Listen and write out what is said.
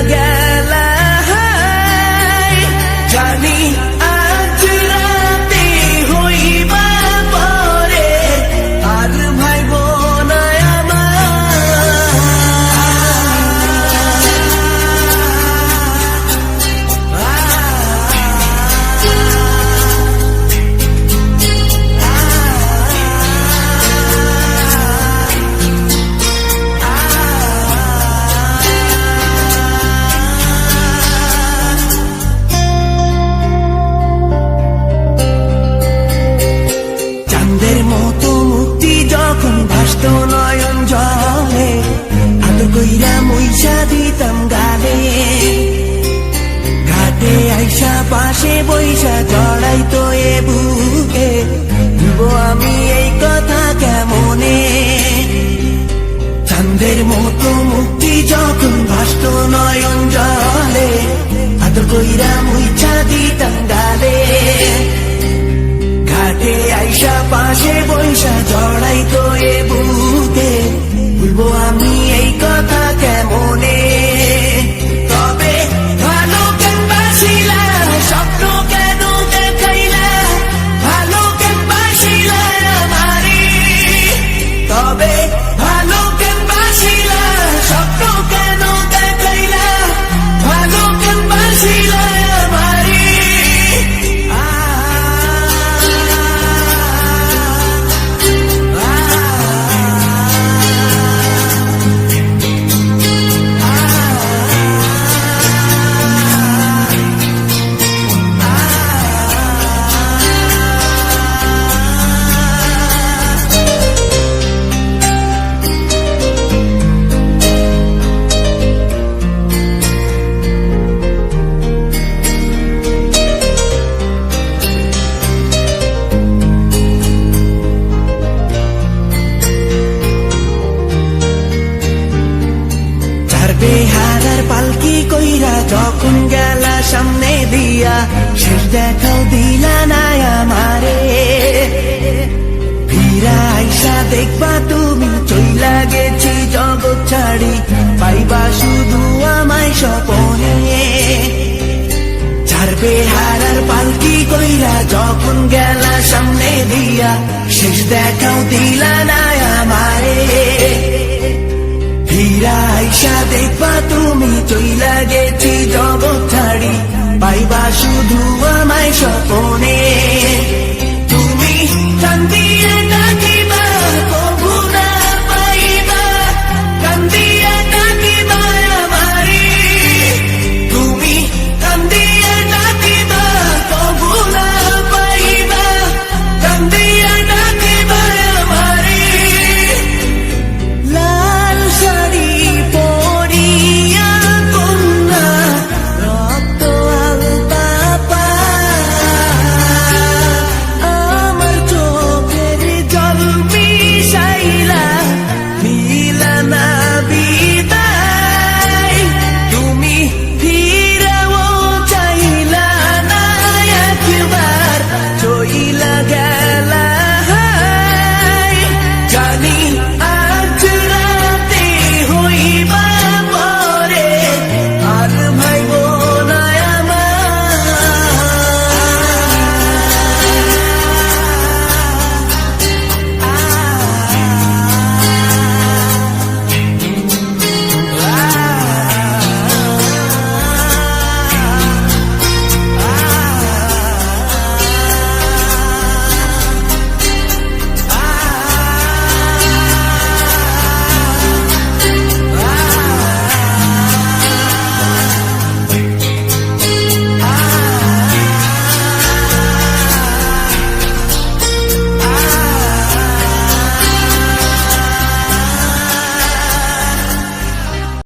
গেলা জানি আজ রাতে হইবা পরে আর ভাইব না ভাসত নয়ন জলে আদর কইরা মুইসা দিতাম গালে ঘাটে আইসা পাশে বইসা জড়াইতো এ বুকে ভুলবো আমি এই কথা কেমনে চাঁদের মতো মুক্তি যখন ভাসত নয়ন জলে আদর কইরা মুইসা দিতাম গালে ঘাটে আইসা পাশে বইসা জড়াইতো এ বুকে ভুলবো আমি এই কথা কেমনে তবে ভালো কেন বাসিলা স্বপ্ন কেন দেখাইলা ভালো কেন বাসিলা আমারে তবে ভালো কেন বাসিলা স্বপ্ন কেন দেখাইলা ভালো কেন বাসিলা আমারে বেহারার পালকি কইরা যখন গেলা সামনে দিয়া শেষ দেখাও দিলা না আমারে ফিরা আইসা দেখবা তুমি চইলা গেছি জগৎ ছাড়ি পাইবা শুধু আমায় স্বপনে চার বেহারার পালকি কইরা যখন গেলা সামনে দিয়া শেষ দেখাও দিলা না আমারে ফিরা আইসা দেখবা তুমি চইলা গেছি জগৎ ছাড়ি পাইবা শুধু আমায় স্বপনে